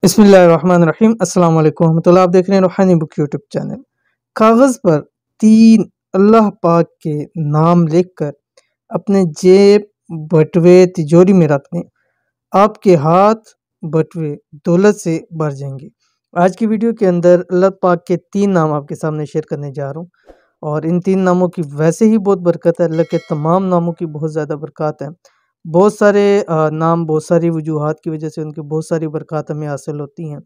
बिस्मिल्लाहिर्रहमानिर्रहीम अस्सलाम वालेकुम रहमतुल्लाह। आप देख रहे हैं रूहानी बुक यूट्यूब चैनल। कागज़ पर 3 अल्लाह पाक के नाम लिखकर अपने जेब, बटुए, तिजोरी में रख दें। आपके हाथ, बटुए दौलत से भर जाएंगे। आज की वीडियो के अंदर अल्लाह पाक के 3 नाम आपके सामने शेयर करने जा रहा हूँ और इन 3 नामों की वैसे ही बहुत बरकत है। अल्लाह के तमाम नामों की बहुत ज़्यादा बरकत है। बहुत सारे नाम बहुत सारी वजूहात की वजह से उनकी बहुत सारी बरकत हमें हासिल होती हैं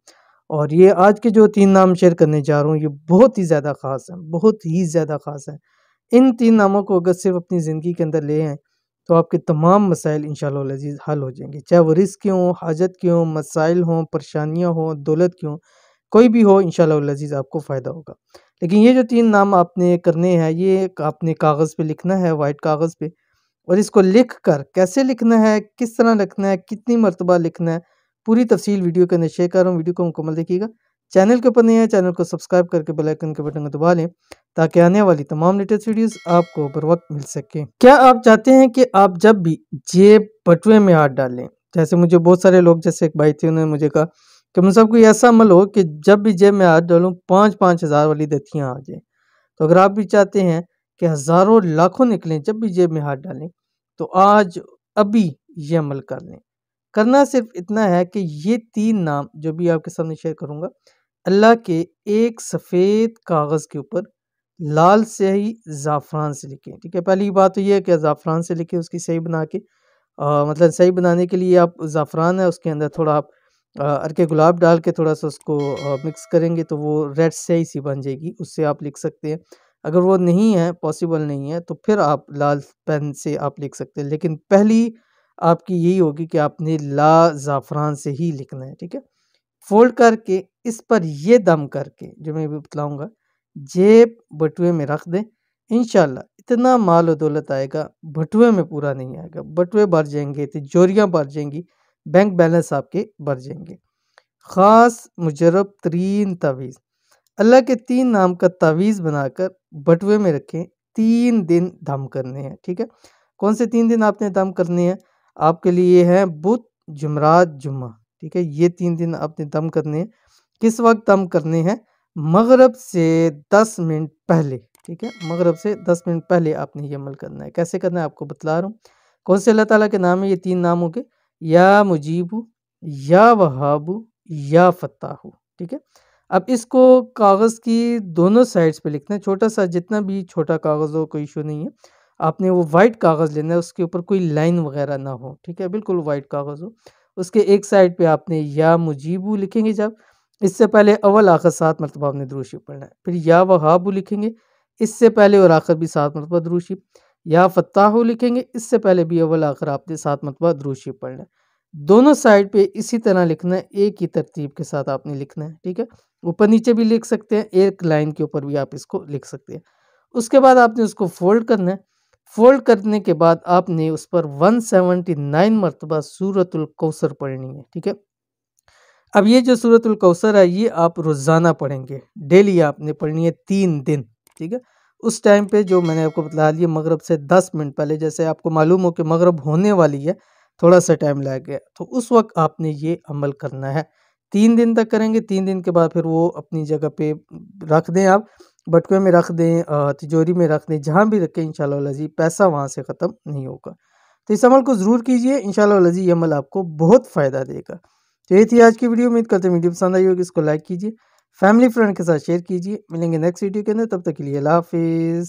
और ये आज के जो 3 नाम शेयर करने जा रहा हूँ ये बहुत ही ज़्यादा ख़ास हैं, बहुत ही ज़्यादा ख़ास हैं। इन 3 नामों को अगर सिर्फ़ अपनी ज़िंदगी के अंदर ले आएँ तो आपके तमाम मसाइल इंशाअल्लाह वल अज़ीज़ हल हो जाएँगे। चाहे वो रिज़्क़ के हों, हाजत के हों, मसाइल हों, परेशानियाँ हों, दौलत की हों, कोई भी हो इंशाअल्लाह वल अज़ीज़ आपको फ़ायदा होगा। लेकिन ये जो 3 नाम आपने करने हैं ये आपने कागज़ पे लिखना है, व्हाइट कागज़ पे, और इसको लिख कर कैसे लिखना है, किस तरह लिखना है, कितनी मरतबा लिखना है, पूरी तफ़सील वीडियो के अंदर शेयर कर रहा हूँ। वीडियो को मुकम्मल देखिएगा। चैनल के ऊपर नए हैं, चैनल को सब्सक्राइब करके बेल आइकन के बटन को दबा लें ताकि आने वाली तमाम लेटेस्ट वीडियोस आपको बर वक्त मिल सकें। क्या आप चाहते हैं कि आप जब भी जेब, बटुए में हाथ डालें, जैसे मुझे बहुत सारे लोग, जैसे एक भाई थे, उन्होंने मुझे कहा कि मुझे कोई ऐसा अमल हो कि जब भी जेब में हाथ डालूँ 5-5 हज़ार वाली दतियाँ आ जाएँ। तो अगर आप भी चाहते हैं कि हज़ारों लाखों निकलें जब भी जेब में हाथ डालें, तो आज अभी ये अमल कर लें। करना सिर्फ इतना है कि ये 3 नाम जो भी आपके सामने शेयर करूँगा, अल्लाह के एक सफ़ेद कागज़ के ऊपर लाल स्याही ज़ाफ़रान से लिखें। ठीक है, पहली बात तो ये है कि ज़ाफ़रान से लिखें उसकी स्याही बना के। मतलब सही बनाने के लिए आप ज़ाफ़रान है उसके अंदर थोड़ा आप अर्के गुलाब डाल के थोड़ा-सा उसको मिक्स करेंगे तो वो रेड स्याही सी बन जाएगी, उससे आप लिख सकते हैं। अगर वो नहीं है, पॉसिबल नहीं है, तो फिर आप लाल पेन से आप लिख सकते हैं। लेकिन पहली आपकी यही होगी कि आपने ला ज़ाफ़रान से ही लिखना है, ठीक है? फ़ोल्ड करके इस पर ये दम करके जो मैं अभी बतलाऊँगा, जेब, बटुए में रख दें। इंशाअल्लाह इतना माल और दौलत आएगा, बटुए में पूरा नहीं आएगा। बटुए भर जाएँगे, तिजोरियाँ भर जाएँगी, बैंक बैलेंस आपके भर जाएँगे। ख़ास मुजर्रब तरीन तावीज़, अल्लाह के 3 नाम का तावीज़ बनाकर बटुए में रखें, 3 दिन दम करने हैं, ठीक है? कौन से 3 दिन आपने दम करने हैं? आपके लिए है बुध, जुमरात, जुम्मा, ठीक है? ये 3 दिन आपने दम करने हैं। किस वक़्त दम करने हैं? मगरिब से 10 मिनट पहले, ठीक है? मगरिब से 10 मिनट पहले आपने ये अमल करना है। कैसे करना है आपको बतला रहा हूँ। कौन से अल्लाह ताला के नाम है ये 3 नामों के? या मुजीबु, या वहाबु, या फ़त्ताहु, ठीक है? अब इसको कागज़ की दोनों साइड्स पे लिखना है, छोटा-सा जितना भी छोटा कागज़ हो कोई इश्यू नहीं है। आपने वो व्हाइट कागज़ लेना है, उसके ऊपर कोई लाइन वग़ैरह ना हो, ठीक है? बिल्कुल व्हाइट कागज़ हो। उसके एक साइड पे आपने या मुजीबु लिखेंगे जब, इससे पहले अव्वल आखिर 7 मरतबा आपने दुरूद शरीफ पढ़ना है। फिर या वहाबु लिखेंगे, इससे पहले और आखिर भी 7 मरतबा दुरूद शरीफ। या फ़त्ताहु लिखेंगे, इससे पहले भी अव्वल आखिर आपने 7 मरतबा दुरूद शरीफ पढ़ना है। दोनों साइड पे इसी तरह लिखना है, एक ही तरतीब के साथ आपने लिखना है, ठीक है? ऊपर-नीचे भी लिख सकते हैं, एक लाइन के ऊपर भी आप इसको लिख सकते हैं। उसके बाद आपने उसको फ़ोल्ड करना है। फ़ोल्ड करने के बाद आपने उस पर 179 मरतबा सूरतुल कौसर पढ़नी है, ठीक है? अब ये जो सूरतुल कौसर है ये आप रोज़ाना पढ़ेंगे, डेली आपने पढ़नी है 3 दिन, ठीक है? उस टाइम पे जो मैंने आपको बतला दिया मगरिब से 10 मिनट पहले, जैसे आपको मालूम हो कि मगरिब होने वाली है, थोड़ा-सा टाइम लग गया, तो उस वक़्त आपने ये अमल करना है। 3 दिन तक करेंगे, 3 दिन के बाद फिर वो अपनी जगह पे रख दें आप, बटुए में रख दें, तिजोरी में रख दें, जहाँ भी रखें इंशाअल्लाह वल अज़ीज़ पैसा वहाँ से ख़त्म नहीं होगा। तो इस अमल को ज़रूर कीजिए, इंशाअल्लाह वल अज़ीज़ ये अमल आपको बहुत फ़ायदा देगा। तो ये थी आज की वीडियो। उम्मीद करते हैं वीडियो पसंद आई होगी, इसको लाइक कीजिए, फैमिली फ्रेंड के साथ शेयर कीजिए। मिलेंगे नेक्स्ट वीडियो के अंदर, तब तक के लिए अल्लाह हाफ़िज़।